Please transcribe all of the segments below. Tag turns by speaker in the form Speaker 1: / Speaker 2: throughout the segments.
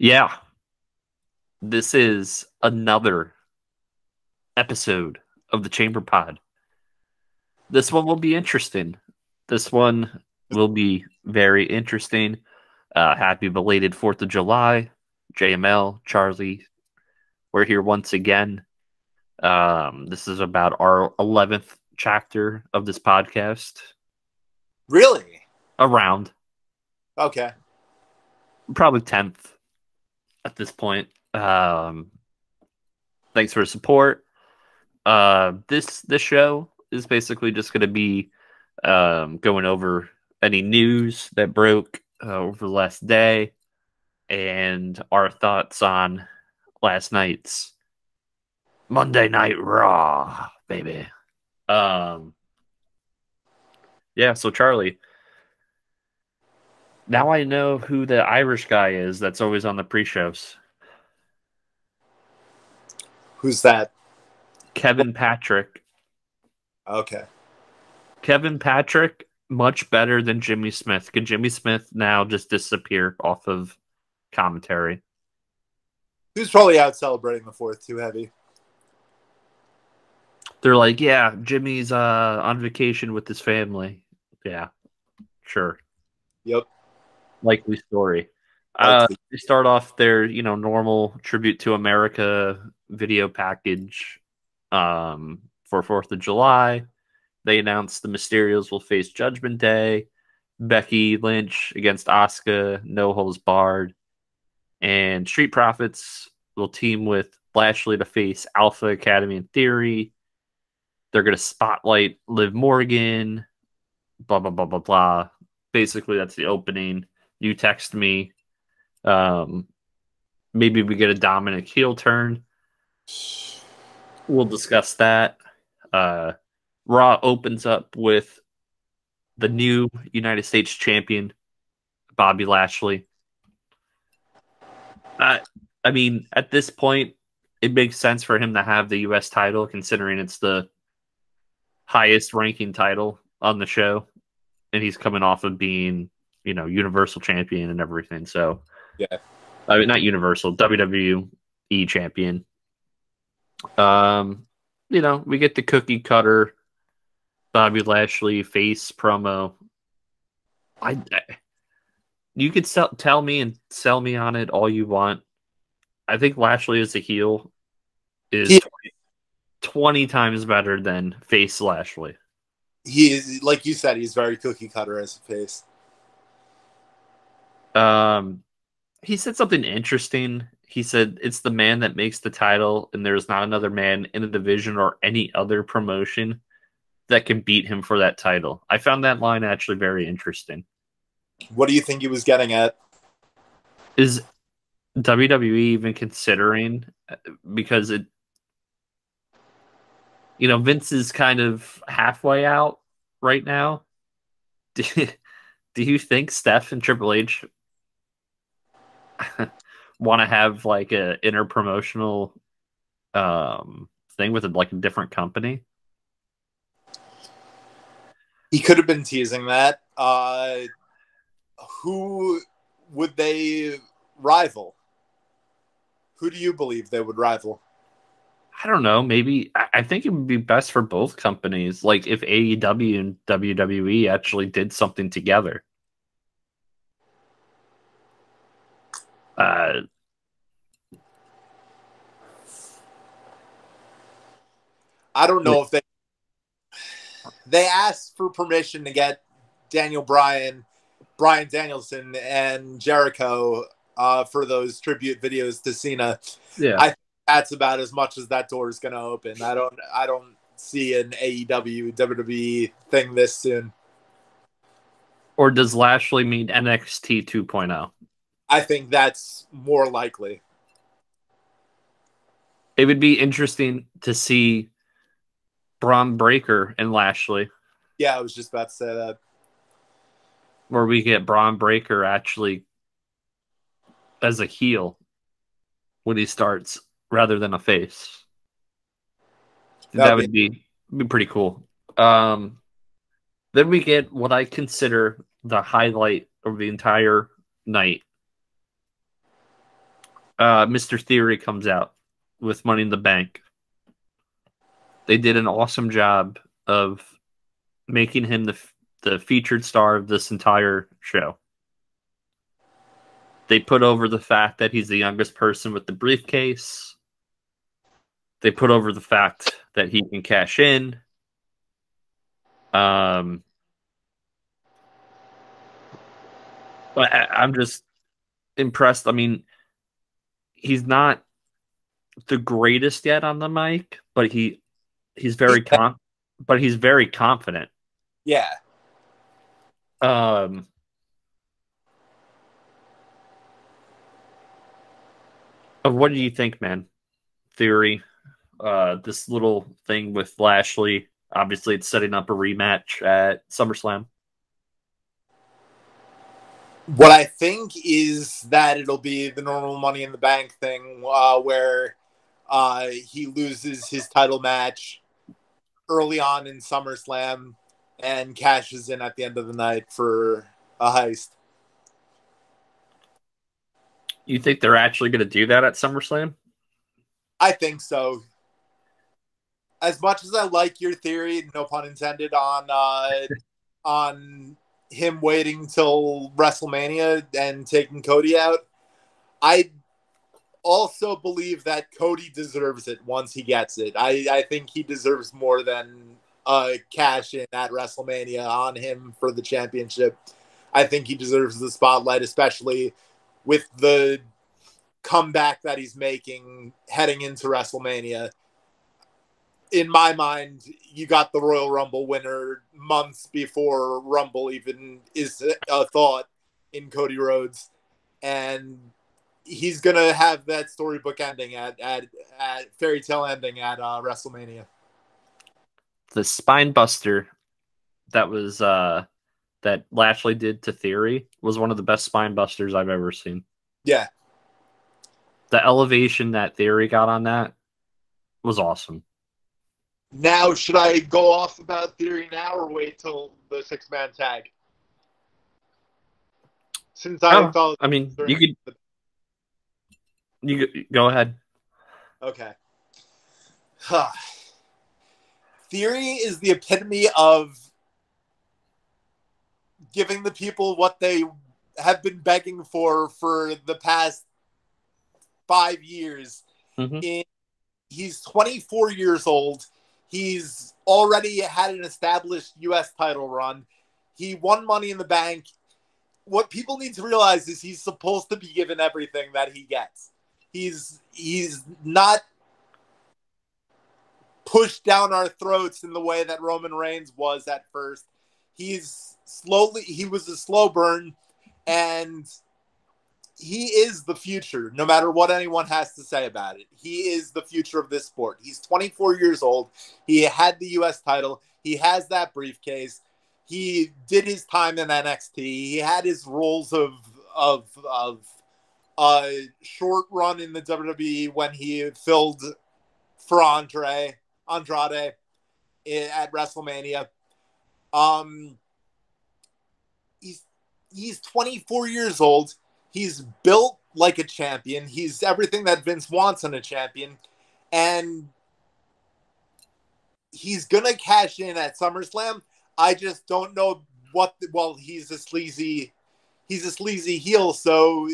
Speaker 1: Yeah, this is another episode of the Chamber Pod. This one will be interesting. This one will be very interesting. Happy belated 4th of July, JML, Charlie. We're here once again. This is about our 11th chapter of this podcast.
Speaker 2: Really?
Speaker 1: Around.
Speaker 2: Okay.
Speaker 1: Probably 10th at this point. Thanks for the support. This show is basically just going to be going over any news that broke over the last day and our thoughts on last night's Monday Night Raw, baby. Yeah, so Charlie, now I know who the Irish guy is that's always on the pre-shows.
Speaker 2: Who's that?
Speaker 1: Kevin Patrick.
Speaker 2: Okay.
Speaker 1: Kevin Patrick, much better than Jimmy Smith. Can Jimmy Smith now just disappear off of commentary?
Speaker 2: Who's probably out celebrating the 4th too heavy?
Speaker 1: They're like, yeah, Jimmy's on vacation with his family. Yeah, sure.
Speaker 2: Yep.
Speaker 1: Likely story. They start off their, normal tribute to America video package for 4th of July. They announced the Mysterios will face Judgment Day, Becky Lynch against Asuka, no holds barred, and Street Profits will team with Lashley to face Alpha Academy in Theory. They're going to spotlight Liv Morgan, blah, blah, blah, blah, blah. Basically, that's the opening. You text me. Maybe we get a Dominic heel turn. We'll discuss that. Raw opens up with the new United States champion, Bobby Lashley. I mean, at this point, it makes sense for him to have the U.S. title, considering it's the highest ranking title on the show, and he's coming off of being, Universal champion and everything. So,
Speaker 2: yeah,
Speaker 1: I mean, not Universal, WWE champion. We get the cookie cutter Bobby Lashley face promo. You could tell me and sell me on it all you want. I think Lashley as a heel is 20 times better than face Lashley.
Speaker 2: He is, like you said, he's very cookie cutter as a face.
Speaker 1: He said something interesting. He said it's the man that makes the title, and there's not another man in the division or any other promotion that can beat him for that title. I found that line actually very interesting.
Speaker 2: What do you think he was getting at?
Speaker 1: Is WWE even considering, because Vince is kind of halfway out right now. Do you think Steph and Triple H want to have like a interpromotional thing with a different company?
Speaker 2: He could have been teasing that. Who would they rival? Who do you believe they would rival?
Speaker 1: I don't know. Maybe I think it would be best for both companies. Like if AEW and WWE actually did something together.
Speaker 2: I don't know if they asked for permission to get Daniel Bryan, Bryan Danielson, and Jericho for those tribute videos to Cena.
Speaker 1: Yeah,
Speaker 2: I think that's about as much as that door is going to open. I don't see an AEW WWE thing this soon.
Speaker 1: Or does Lashley mean NXT 2.0?
Speaker 2: I think that's more likely.
Speaker 1: It would be interesting to see Braun Breaker and Lashley.
Speaker 2: Yeah, I was just about to say that.
Speaker 1: Where we get Braun Breaker actually as a heel when he starts rather than a face. That would be pretty cool. Then we get what I consider the highlight of the entire night. Mr. Theory comes out with Money in the Bank. They did an awesome job of making him the featured star of this entire show. They put over the fact that he's the youngest person with the briefcase. They put over the fact that he can cash in. But I'm just impressed. I mean, he's not the greatest yet on the mic, but he's very confident.
Speaker 2: Yeah.
Speaker 1: What do you think, man? Theory, this little thing with Lashley. Obviously, it's setting up a rematch at SummerSlam.
Speaker 2: What I think is that it'll be the normal Money in the Bank thing, where he loses his title match early on in SummerSlam and cashes in at the end of the night for a heist.
Speaker 1: You think they're actually going to do that at SummerSlam?
Speaker 2: I think so. As much as I like your theory, no pun intended, on him waiting till WrestleMania and taking Cody out, I also believe that Cody deserves it once he gets it. I think he deserves more than cash in at WrestleMania on him for the championship. I think he deserves the spotlight, especially with the comeback that he's making heading into WrestleMania. In my mind, you got the Royal Rumble winner months before Rumble even is a thought in Cody Rhodes. And he's going to have that storybook ending at fairy tale ending at WrestleMania.
Speaker 1: The spine buster that was that Lashley did to Theory was one of the best spine busters I've ever seen.
Speaker 2: Yeah.
Speaker 1: The elevation that Theory got on that was awesome.
Speaker 2: Now, should I go off about Theory now or wait till the 6-man tag? Since I thought...
Speaker 1: I mean, you could go ahead.
Speaker 2: Okay. Theory is the epitome of giving the people what they have been begging for the past 5 years.
Speaker 1: Mm-hmm.
Speaker 2: He's 24 years old. He's already had an established U.S. title run. He won Money in the Bank. What people need to realize is he's supposed to be given everything that he gets. He's not pushed down our throats in the way that Roman Reigns was at first. He was a slow burn, and he is the future, no matter what anyone has to say about it. He is the future of this sport. He's 24 years old. He had the U.S. title. He has that briefcase. He did his time in NXT. He had his roles of short run in the WWE when he filled for Andrade at WrestleMania. He's 24 years old. He's built like a champion. He's everything that Vince wants in a champion. And he's going to cash in at SummerSlam. I just don't know he's a sleazy heel. So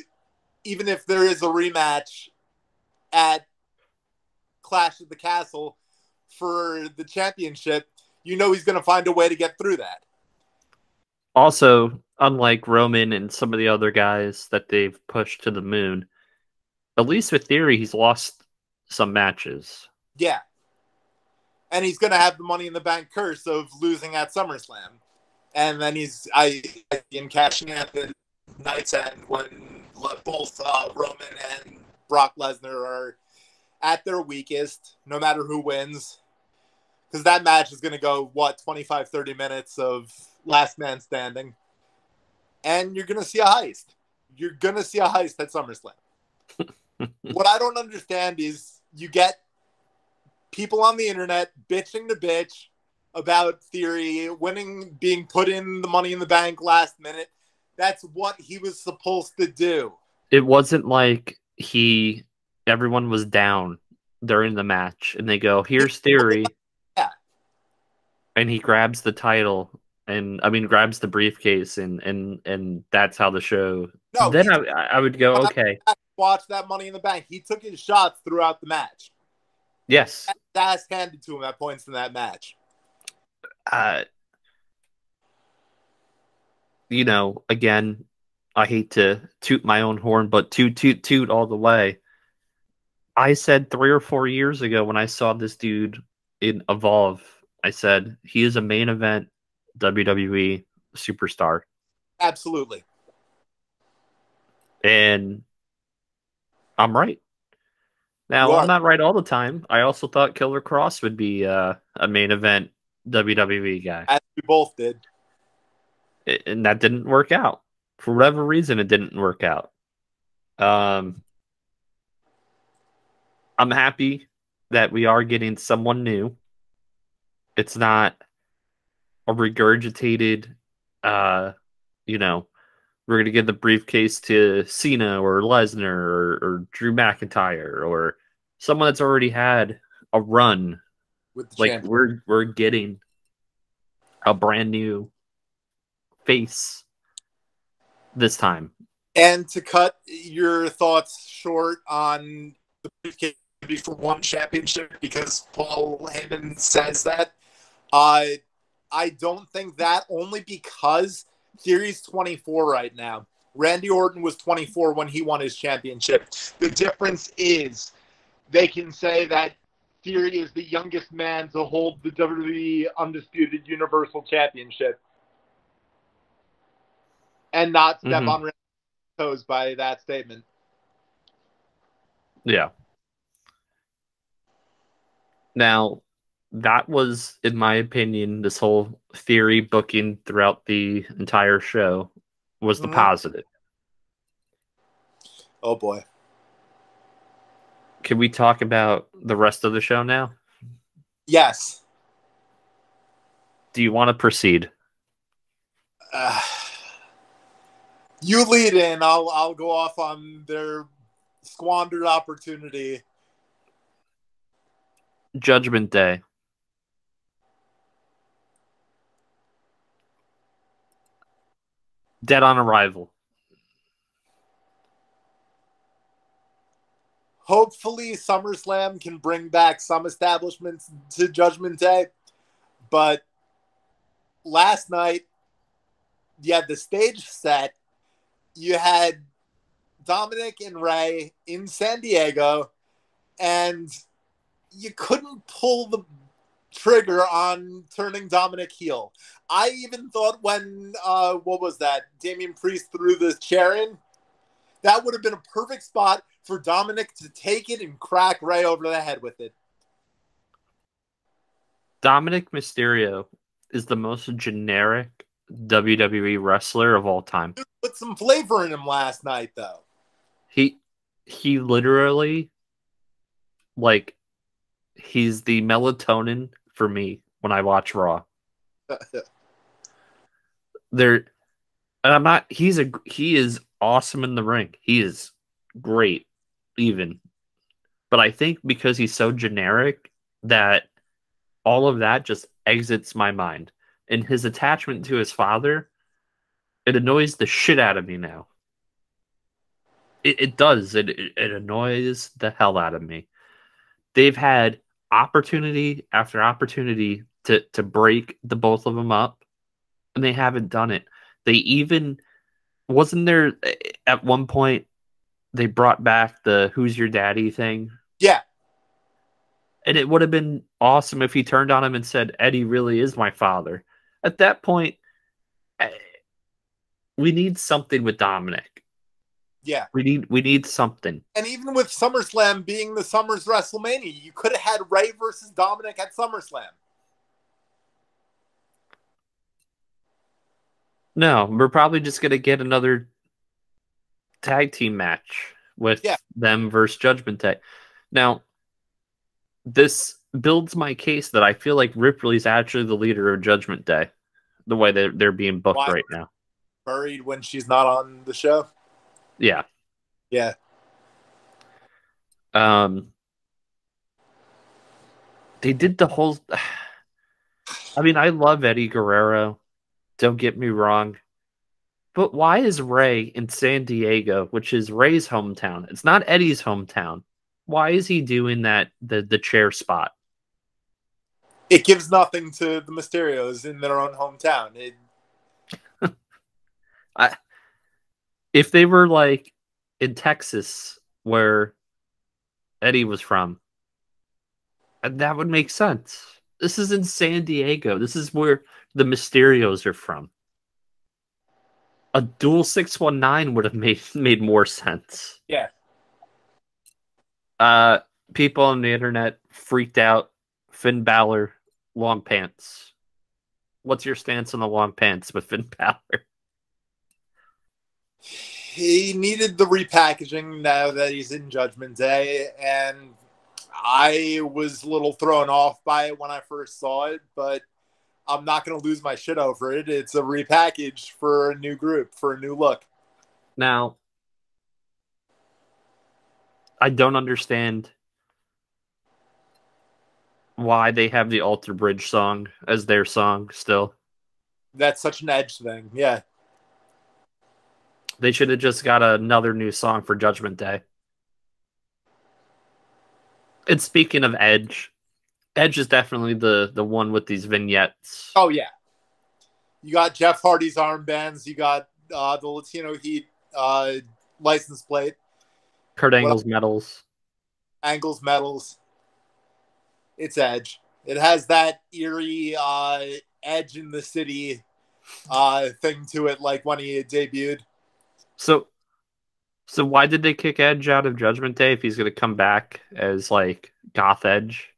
Speaker 2: even if there is a rematch at Clash at the Castle for the championship, he's going to find a way to get through that.
Speaker 1: Also, unlike Roman and some of the other guys that they've pushed to the moon, at least with Theory, he's lost some matches.
Speaker 2: Yeah. And he's going to have the Money in the Bank curse of losing at SummerSlam. And then he's cashing at the Night's End when both Roman and Brock Lesnar are at their weakest, no matter who wins. Because that match is going to go, 25, 30 minutes of last man standing. And you're going to see a heist. You're going to see a heist at SummerSlam. What I don't understand is you get people on the internet bitching to bitch about Theory winning, being put in the Money in the Bank last minute. That's what he was supposed to do.
Speaker 1: It wasn't like everyone was down during the match, and they go, "Here's Theory,"
Speaker 2: Yeah.
Speaker 1: and he grabs the title, and I mean grabs the briefcase, and that's how the show.
Speaker 2: No,
Speaker 1: Then I would go, okay,
Speaker 2: watch that Money in the Bank. He took his shots throughout the match.
Speaker 1: yes,
Speaker 2: That's handed to him at points in that match.
Speaker 1: You know, again, I hate to toot my own horn, but toot all the way. I said 3 or 4 years ago when I saw this dude in Evolve, I said he is a main event WWE superstar.
Speaker 2: Absolutely.
Speaker 1: And I'm right. Now, I'm not right all the time. I also thought Killer Cross would be a main event WWE guy.
Speaker 2: As we both did.
Speaker 1: And that didn't work out. For whatever reason, it didn't work out. I'm happy that we are getting someone new. It's not a regurgitated, you know, we're going to give the briefcase to Cena or Lesnar or Drew McIntyre or someone that's already had a run.
Speaker 2: With the
Speaker 1: like
Speaker 2: champion.
Speaker 1: we're getting a brand new face this time.
Speaker 2: And to cut your thoughts short on the briefcase for one championship, because Paul Heyman says that, I don't think that, only because Theory's 24 right now. Randy Orton was 24 when he won his championship. The difference is they can say that Theory is the youngest man to hold the WWE Undisputed Universal Championship and not step on Randy's toes by that statement.
Speaker 1: Yeah. Now, that was, in my opinion, this whole Theory booking throughout the entire show was the positive.
Speaker 2: Oh, boy.
Speaker 1: Can we talk about the rest of the show now?
Speaker 2: Yes.
Speaker 1: Do you want to proceed?
Speaker 2: You lead in. I'll go off on their squandered opportunity.
Speaker 1: Judgment Day. Dead on arrival.
Speaker 2: Hopefully, SummerSlam can bring back some establishments to Judgment Day. But last night, you had the stage set. You had Dominic and Ray in San Diego, and you couldn't pull the trigger on turning Dominic heel. I even thought when, what was that? Damian Priest threw the chair in. That would have been a perfect spot for Dominic to take it and crack Ray over the head with it.
Speaker 1: Dominic Mysterio is the most generic WWE wrestler of all time.
Speaker 2: Dude, put some flavor in him last night, though.
Speaker 1: He literally, like, he's the melatonin for me when I watch Raw. And I'm not. He is awesome in the ring. He is great, even. But I think because he's so generic that all of that just exits my mind. And his attachment to his father, it annoys the shit out of me now. It does. It annoys the hell out of me. They've had opportunity after opportunity to break the both of them up, and they haven't done it. They even, wasn't there at one point they brought back the "Who's Your Daddy" thing?
Speaker 2: Yeah.
Speaker 1: And it would have been awesome if he turned on him and said, "Eddie really is my father." At that point, we need something with Dominic.
Speaker 2: Yeah.
Speaker 1: We need something.
Speaker 2: And even with SummerSlam being the summer's WrestleMania, you could have had Ray versus Dominic at SummerSlam.
Speaker 1: No, we're probably just going to get another tag team match with them versus Judgment Day. Now, this builds my case that I feel like Ripley's actually the leader of Judgment Day, the way they're being booked right now.
Speaker 2: Buried when she's not on the show?
Speaker 1: Yeah.
Speaker 2: Yeah.
Speaker 1: They did the whole. I mean, I love Eddie Guerrero. Don't get me wrong. But why is Ray in San Diego, which is Ray's hometown? It's not Eddie's hometown. Why is he doing that, the chair spot?
Speaker 2: It gives nothing to the Mysterios in their own hometown.
Speaker 1: If they were like in Texas, where Eddie was from, that would make sense. This is in San Diego. This is where the Mysterios are from. A dual 619 would have made more sense.
Speaker 2: Yeah.
Speaker 1: People on the internet freaked out. Finn Balor, long pants. What's your stance on the long pants with Finn Balor?
Speaker 2: He needed the repackaging now that he's in Judgment Day, and I was a little thrown off by it when I first saw it, but I'm not going to lose my shit over it. It's a repackage for a new group, for a new look.
Speaker 1: Now, I don't understand why they have the Alter Bridge song as their song still.
Speaker 2: That's such an Edge thing, yeah.
Speaker 1: They should have just got another new song for Judgment Day. And speaking of Edge, Edge is definitely the one with these vignettes.
Speaker 2: Oh, yeah. You got Jeff Hardy's armbands. You got the Latino Heat license plate.
Speaker 1: Kurt Angle's medals.
Speaker 2: Angle's medals. It's Edge. It has that eerie Edge in the City thing to it, like when he debuted.
Speaker 1: So why did they kick Edge out of Judgment Day if he's going to come back as like Goth Edge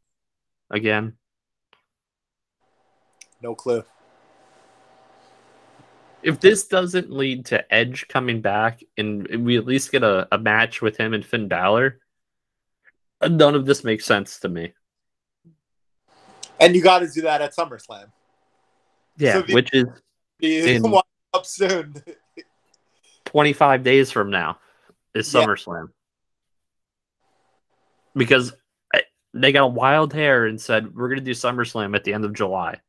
Speaker 1: again?
Speaker 2: No clue.
Speaker 1: If this doesn't lead to Edge coming back and we at least get a match with him and Finn Balor, none of this makes sense to me.
Speaker 2: And you got to do that at SummerSlam.
Speaker 1: Yeah, so which is
Speaker 2: up soon.
Speaker 1: 25 days from now is SummerSlam. Because they got a wild hair and said, we're going to do SummerSlam at the end of July.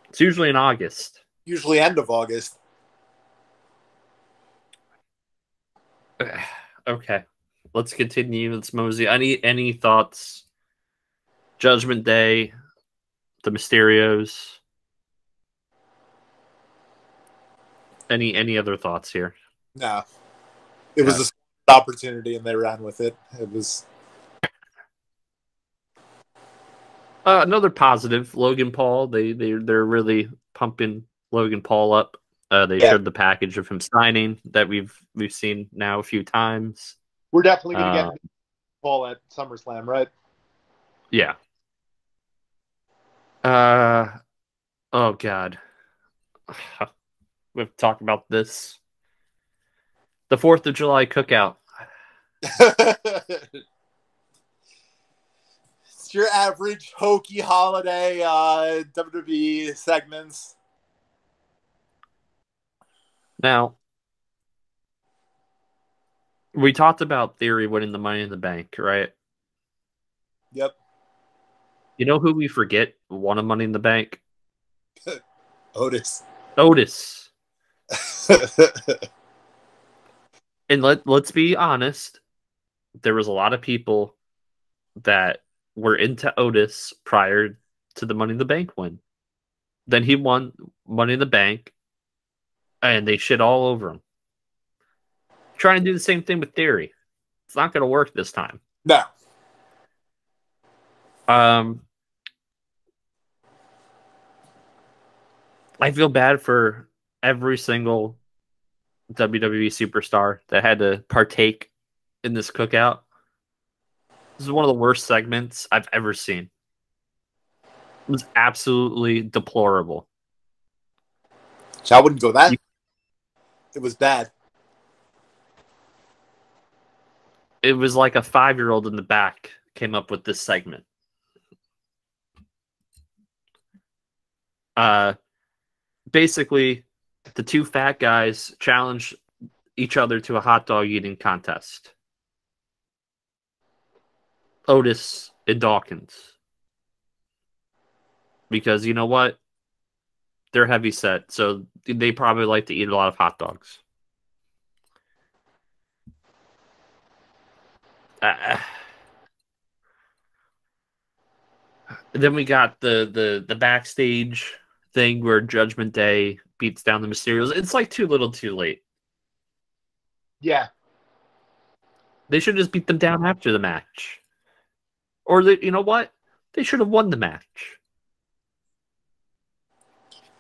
Speaker 1: It's usually in August.
Speaker 2: Usually end of August.
Speaker 1: Okay. Let's continue. Let's mosey. Any thoughts? Judgment Day, the Mysterios. Any other thoughts here?
Speaker 2: No. It was an opportunity and they ran with it. It was
Speaker 1: another positive. Logan Paul. They're really pumping Logan Paul up. They showed the package of him signing that we've seen now a few times.
Speaker 2: We're definitely going to get Paul at SummerSlam, right?
Speaker 1: Yeah. Oh God. We've talked about this. The 4th of July cookout.
Speaker 2: It's your average hokey holiday WWE segments.
Speaker 1: Now, we talked about Theory winning the Money in the Bank, right?
Speaker 2: Yep.
Speaker 1: You know who we forget won a Money in the Bank?
Speaker 2: Otis.
Speaker 1: And let's be honest, there was a lot of people that were into Otis prior to the Money in the Bank win. Then he won Money in the Bank, and they shit all over him. Trying to do the same thing with Theory. It's not going to work this time.
Speaker 2: No.
Speaker 1: I feel bad for every single WWE superstar that had to partake in this cookout. This is one of the worst segments I've ever seen. It was absolutely deplorable.
Speaker 2: I wouldn't go that. It was bad.
Speaker 1: It was like a 5-year-old in the back came up with this segment. Basically, the two fat guys challenged each other to a hot dog eating contest. Otis and Dawkins. Because you know what? They're heavy set, so they probably like to eat a lot of hot dogs. Then we got the backstage thing where Judgment Day beats down the Mysterios. It's like too little, too late.
Speaker 2: Yeah.
Speaker 1: They should just beat them down after the match. Or, you know what? They should have won the match.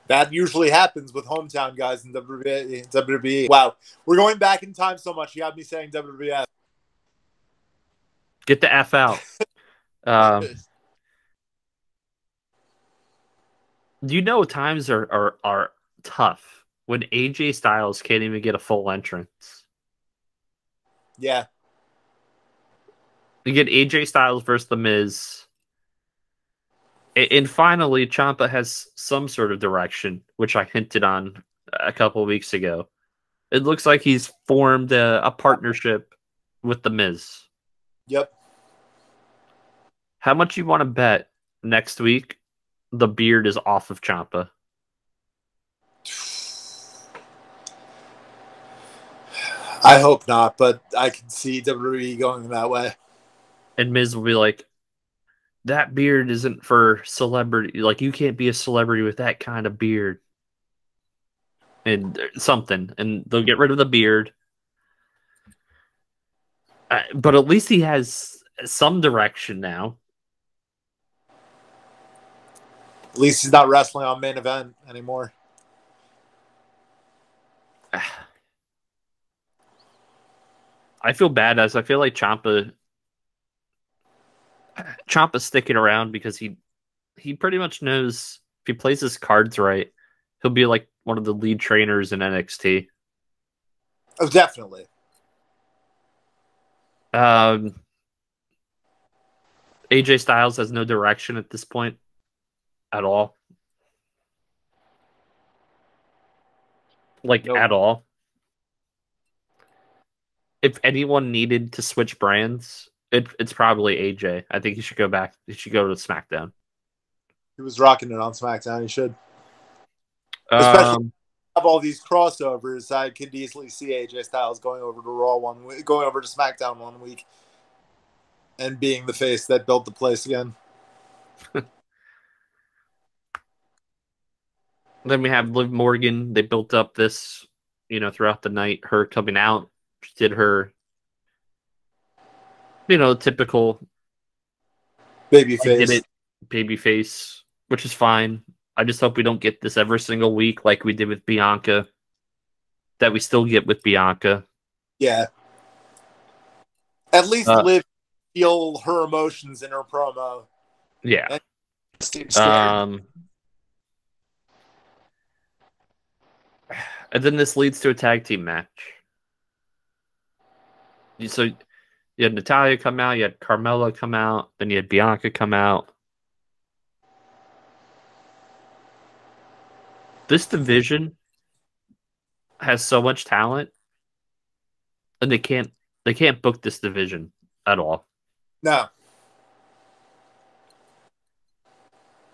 Speaker 2: That usually happens with hometown guys in WWE. Wow. We're going back in time so much. You have me saying WWF.
Speaker 1: Get the F out. You know times are tough when AJ Styles can't even get a full entrance.
Speaker 2: Yeah.
Speaker 1: You get AJ Styles versus The Miz. And finally, Ciampa has some sort of direction, which I hinted on a couple of weeks ago. It looks like he's formed a partnership with The Miz.
Speaker 2: Yep.
Speaker 1: How much you want to bet next week the beard is off of Ciampa?
Speaker 2: I hope not, but I can see WWE going that way.
Speaker 1: And Miz will be like, that beard isn't for celebrity. Like, you can't be a celebrity with that kind of beard. And something. And they'll get rid of the beard. But at least he has some direction now.
Speaker 2: At least he's not wrestling on Main Event anymore.
Speaker 1: I feel bad as I feel like Ciampa's sticking around because he pretty much knows if he plays his cards right, he'll be like one of the lead trainers in NXT.
Speaker 2: Oh, definitely.
Speaker 1: AJ Styles has no direction at this point at all. Like,
Speaker 2: nope.
Speaker 1: At all. If anyone needed to switch brands, it's probably AJ. I think he should go back. He should go to SmackDown.
Speaker 2: He was rocking it on SmackDown. He should. Especially have all these crossovers. I could easily see AJ Styles going over to Raw one week, going over to SmackDown one week, and being the face that built the place again.
Speaker 1: Then we have Liv Morgan. They built up this, throughout the night. Her coming out. She did her, typical
Speaker 2: babyface.
Speaker 1: Babyface, which is fine. I just hope we don't get this every single week like we did with Bianca. That we still get with Bianca.
Speaker 2: Yeah. At least Liv feel her emotions in her promo.
Speaker 1: Yeah. And then this leads to a tag team match. So you had Natalya come out, you had Carmella come out, then you had Bianca come out. This division has so much talent, and they can't book this division at all.
Speaker 2: No.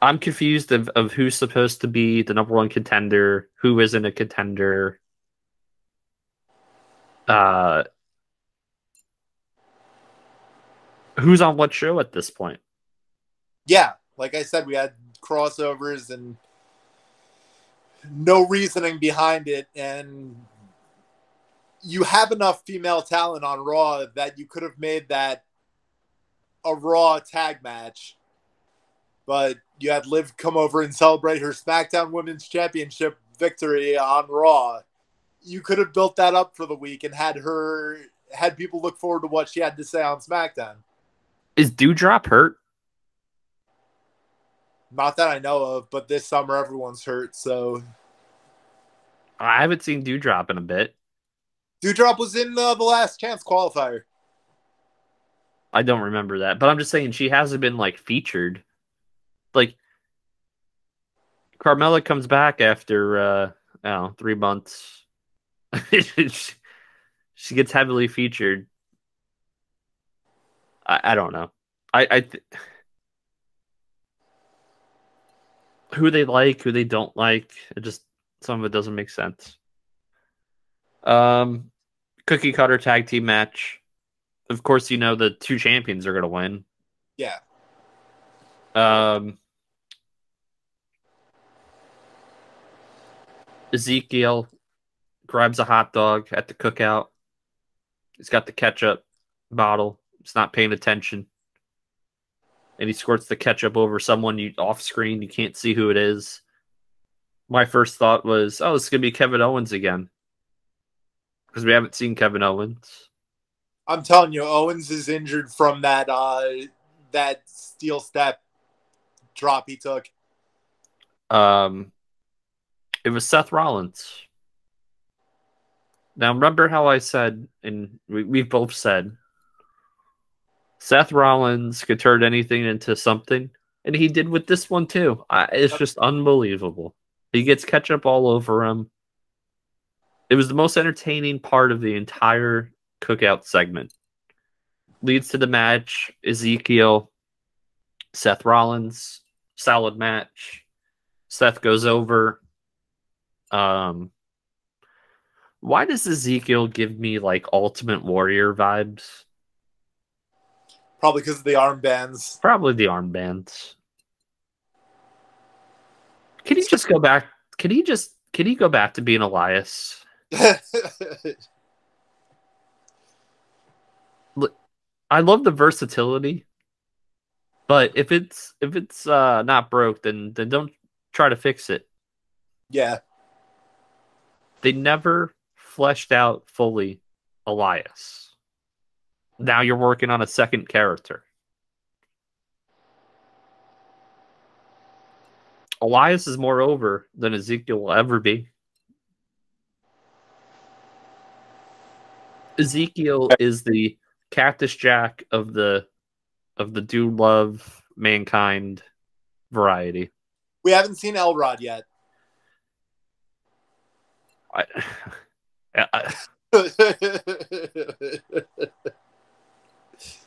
Speaker 1: I'm confused of who's supposed to be the number one contender, who isn't a contender. Who's on what show at this point?
Speaker 2: Yeah, like I said, we had crossovers and no reasoning behind it, and you have enough female talent on Raw that you could have made that a Raw tag match, but you had Liv come over and celebrate her SmackDown Women's Championship victory on Raw. You could have built that up for the week and had people look forward to what she had to say on SmackDown.
Speaker 1: Is Doudrop hurt?
Speaker 2: Not that I know of, but this summer everyone's hurt, so...
Speaker 1: I haven't seen Doudrop in a bit.
Speaker 2: Doudrop was in the Last Chance qualifier.
Speaker 1: I don't remember that, but I'm just saying she hasn't been, featured. Carmella comes back after, 3 months. She gets heavily featured. I don't know. Who they like, who they don't like. It just some of it doesn't make sense. Cookie cutter tag team match. Of course, you know the two champions are gonna win.
Speaker 2: Yeah.
Speaker 1: Ezekiel grabs a hot dog at the cookout. He's got the ketchup bottle. He's not paying attention. And he squirts the ketchup over someone off screen. You can't see who it is. My first thought was, oh, it's going to be Kevin Owens again. Because we haven't seen Kevin Owens.
Speaker 2: I'm telling you, Owens is injured from that steel step drop he took.
Speaker 1: It was Seth Rollins. Now, remember how I said, and we've both said, Seth Rollins could turn anything into something, and he did with this one too. It's just unbelievable. He gets ketchup all over him. It was the most entertaining part of the entire cookout segment. Leads to the match, Ezekiel, Seth Rollins, solid match. Seth goes over. Why does Ezekiel give me like Ultimate Warrior vibes?
Speaker 2: Probably because of the armbands.
Speaker 1: Probably the armbands. Can he just go back? Can he go back to being Elias? I love the versatility, but if it's not broke, then don't try to fix it.
Speaker 2: Yeah.
Speaker 1: They never fleshed out fully Elias. Now you're working on a second character. Elias is more over than Ezekiel will ever be. Ezekiel is the Cactus Jack of the Dude Love Mankind variety.
Speaker 2: We haven't seen Elrod yet.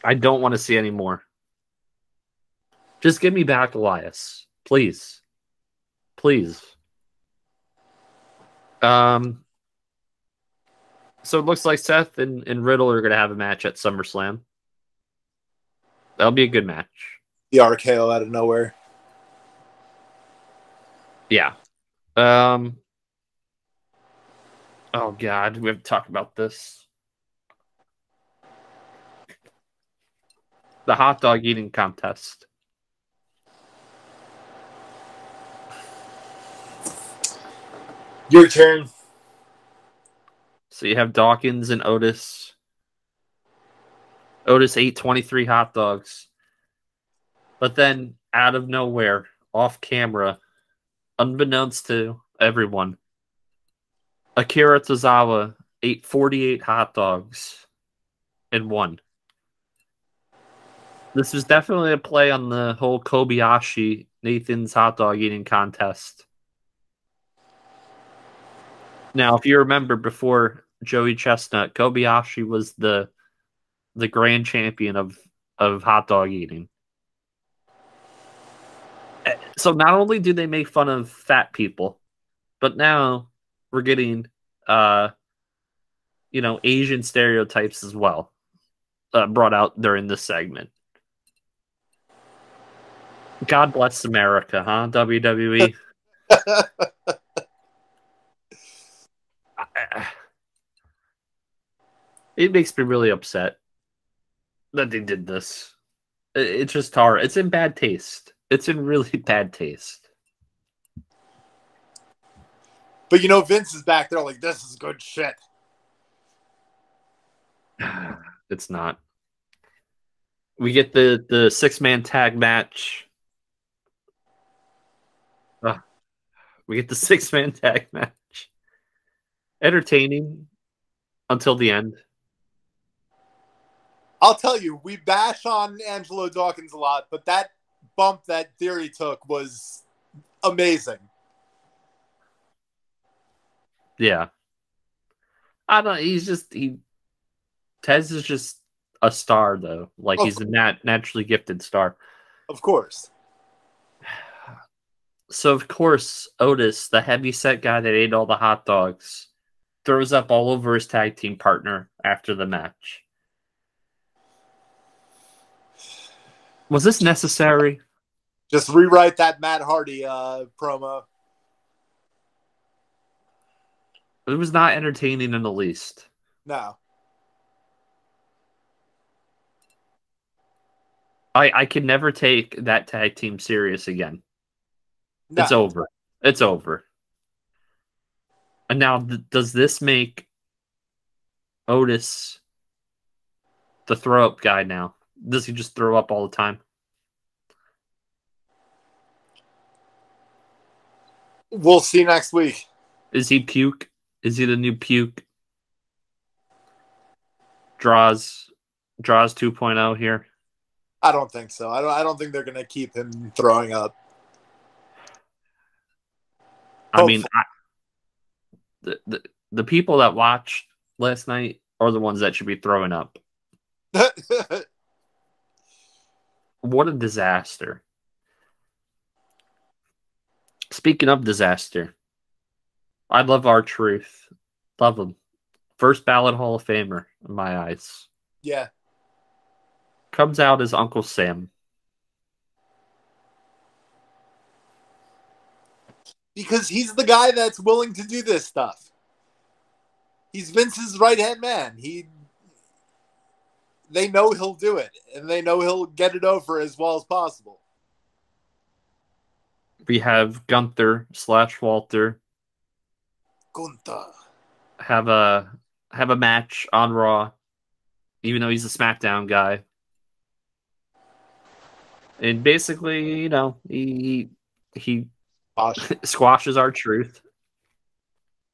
Speaker 1: I don't want to see any more. Just give me back Elias, please. Please. So it looks like Seth and Riddle are going to have a match at SummerSlam. That'll be a good match.
Speaker 2: The RKO out of nowhere.
Speaker 1: Yeah. Oh God, we have to talk about this. The hot dog eating contest.
Speaker 2: Your turn.
Speaker 1: So you have Dawkins and Otis. Otis ate 23 hot dogs. But then, out of nowhere, off camera, unbeknownst to everyone, Akira Tozawa ate 48 hot dogs and won. This was definitely a play on the whole Kobayashi Nathan's hot dog eating contest. Now, if you remember before Joey Chestnut, Kobayashi was the grand champion of hot dog eating. So not only do they make fun of fat people, but now we're getting Asian stereotypes as well brought out during this segment. God bless America, huh? WWE. It makes me really upset that they did this. It's just hard. It's in bad taste. It's in really bad taste.
Speaker 2: But Vince is back there like, this is good shit.
Speaker 1: It's not. We get the 6-man tag match. We get the 6-man tag match. Entertaining until the end.
Speaker 2: I'll tell you, we bash on Angelo Dawkins a lot, but that bump that Theory took was amazing.
Speaker 1: Yeah. I don't know. He's just Tez is just a star, though. Like, he's a naturally gifted star.
Speaker 2: Of course.
Speaker 1: So, of course, Otis, the heavyset guy that ate all the hot dogs, throws up all over his tag team partner after the match. Was this necessary?
Speaker 2: Just rewrite that Matt Hardy promo.
Speaker 1: It was not entertaining in the least.
Speaker 2: No.
Speaker 1: I can never take that tag team serious again.
Speaker 2: No.
Speaker 1: It's over. It's over. And now, does this make Otis the throw-up guy now? Does he just throw up all the time?
Speaker 2: We'll see next week.
Speaker 1: Is he puke? Is he the new puke? Draws 2.0 here.
Speaker 2: I don't think so. I don't think they're going to keep him throwing up.
Speaker 1: I mean, the people that watched last night are the ones that should be throwing up. What a disaster. Speaking of disaster, I love R-Truth. Love him. First ballot Hall of Famer in my eyes.
Speaker 2: Yeah.
Speaker 1: Comes out as Uncle Sam.
Speaker 2: Because he's the guy that's willing to do this stuff. He's Vince's right-hand man. They know he'll do it, and they know he'll get it over as well as possible.
Speaker 1: We have Gunther / Walter
Speaker 2: Gunther
Speaker 1: have a match on Raw, even though he's a SmackDown guy. And basically, you know, he squashes R-Truth.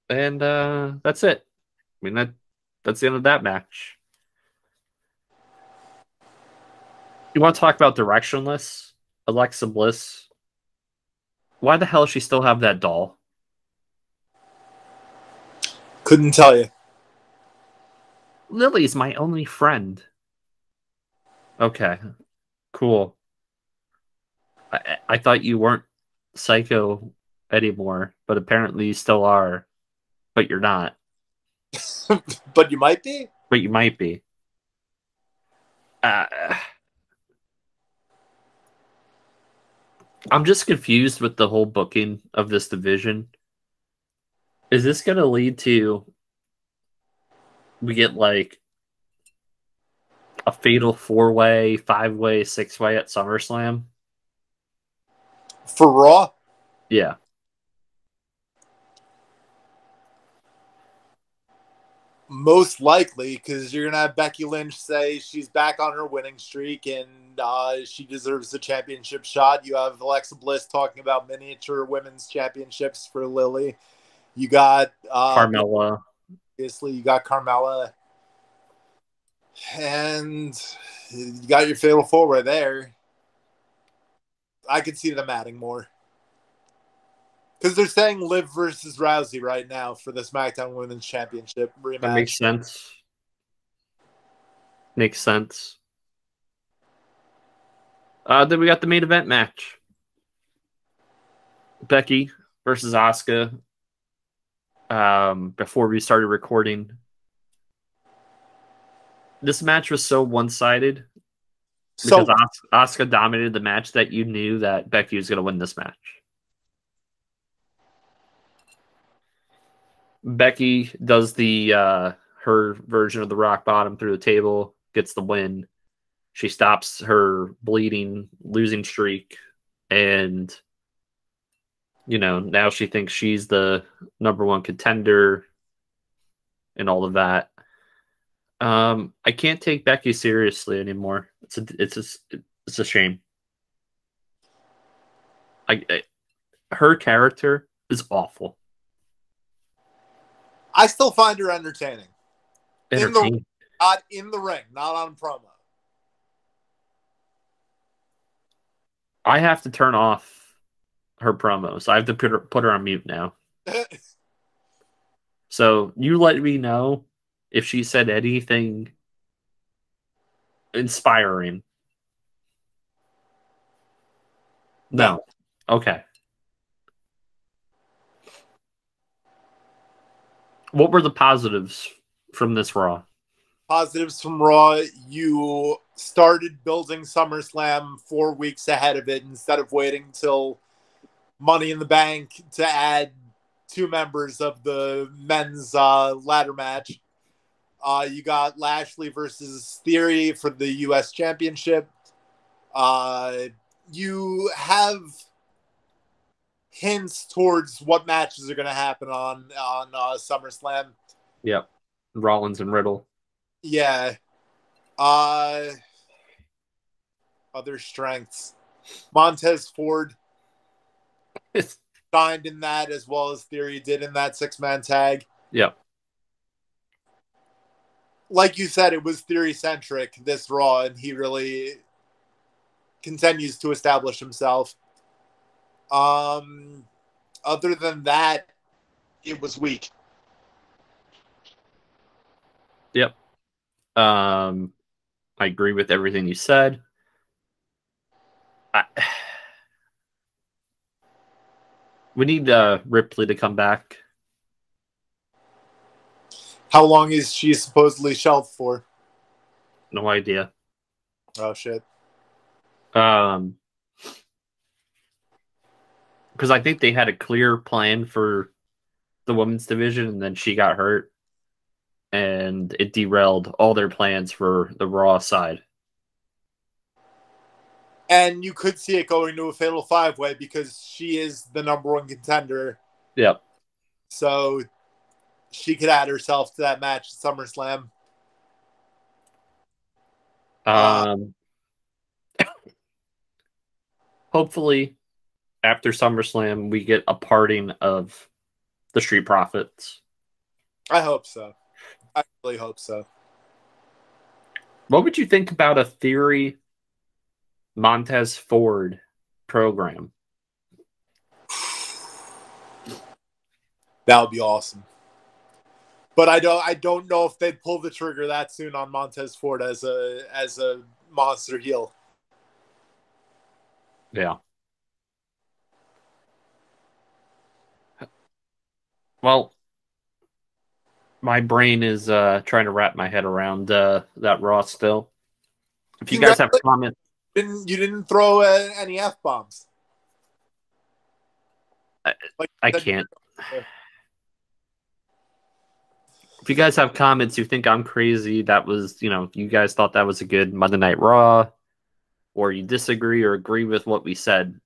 Speaker 1: And that's it. I mean, that's the end of that match. You want to talk about directionless? Alexa Bliss. Why the hell does she still have that doll?
Speaker 2: Couldn't tell you.
Speaker 1: Lily's my only friend. Okay. Cool. I thought you weren't psycho anymore, but apparently you still are. But you're not.
Speaker 2: But you might be?
Speaker 1: But you might be. I'm just confused with the whole booking of this division. Is this going to lead to we get like a fatal 4-way, 5-way, 6-way at SummerSlam?
Speaker 2: For Raw?
Speaker 1: Yeah.
Speaker 2: Most likely, because you're going to have Becky Lynch say she's back on her winning streak and she deserves the championship shot. You have Alexa Bliss talking about miniature women's championships for Lily. You got
Speaker 1: Carmella.
Speaker 2: Obviously, you got Carmella. And you got your fatal 4-way there. I could see them adding more. Because they're saying Liv versus Rousey right now for the SmackDown Women's Championship rematch.
Speaker 1: That makes sense. Makes sense. Then we got the main event match. Becky versus Asuka. Before we started recording. This match was so one-sided. Because Asuka dominated the match that you knew that Becky was going to win this match. Becky does the her version of the rock bottom through the table, gets the win. She stops her bleeding, losing streak, and you know, now she thinks she's the #1 contender and all of that. I can't take Becky seriously anymore. It's a shame. Her character is awful.
Speaker 2: I still find her entertaining.
Speaker 1: Entertaining.
Speaker 2: Not in the ring, not on promo.
Speaker 1: I have to turn off her promos. I have to put her on mute now. So you let me know if she said anything inspiring. No. Okay. What were the positives from this Raw?
Speaker 2: Positives from Raw, you started building SummerSlam 4 weeks ahead of it instead of waiting till Money in the Bank to add 2 members of the men's ladder match. You got Lashley versus Theory for the U.S. Championship. You have hints towards what matches are going to happen on SummerSlam.
Speaker 1: Yep. Rollins and Riddle.
Speaker 2: Yeah. Other strengths. Montez Ford shined in that as well as Theory did in that 6-man tag.
Speaker 1: Yep.
Speaker 2: Like you said, it was Theory-centric, this Raw, and he really continues to establish himself. Other than that, it was weak.
Speaker 1: Yep. I agree with everything you said. We need Ripley to come back.
Speaker 2: How long is she supposedly shelved for?
Speaker 1: No idea.
Speaker 2: Oh, shit.
Speaker 1: Because I think they had a clear plan for the women's division, and then she got hurt, and it derailed all their plans for the Raw side.
Speaker 2: And you could see it going to a Fatal 5-Way because she is the #1 contender.
Speaker 1: Yep.
Speaker 2: So she could add herself to that match at SummerSlam.
Speaker 1: Hopefully, after SummerSlam, we get a parting of the Street Profits.
Speaker 2: I hope so. I really hope so.
Speaker 1: What would you think about a Theory Montez Ford program?
Speaker 2: That would be awesome. But I don't know if they'd pull the trigger that soon on Montez Ford as a monster heel.
Speaker 1: Yeah. Well, my brain is trying to wrap my head around that Raw still. If you guys have comments,
Speaker 2: you didn't throw any F-bombs.
Speaker 1: I can't. If you guys have comments, you think I'm crazy, that was, you guys thought that was a good Monday Night Raw, or you disagree or agree with what we said,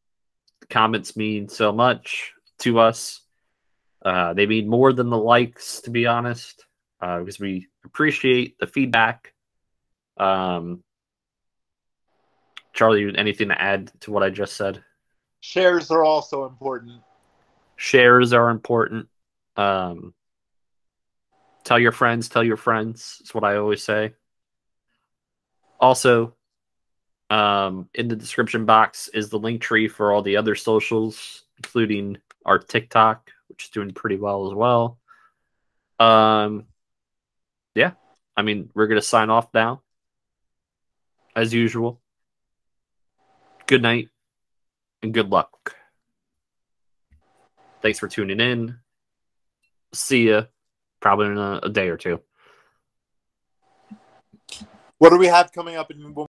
Speaker 1: the comments mean so much to us. They mean more than the likes, to be honest, because we appreciate the feedback. Charlie, anything to add to what I just said?
Speaker 2: Shares are also important.
Speaker 1: Shares are important. Tell your friends, is what I always say. Also, in the description box is the link tree for all the other socials, including our TikTok, which is doing pretty well as well. Yeah, I mean, we're going to sign off now, as usual. Good night, and good luck. Thanks for tuning in. See ya, probably in a day or two.
Speaker 2: What do we have coming up in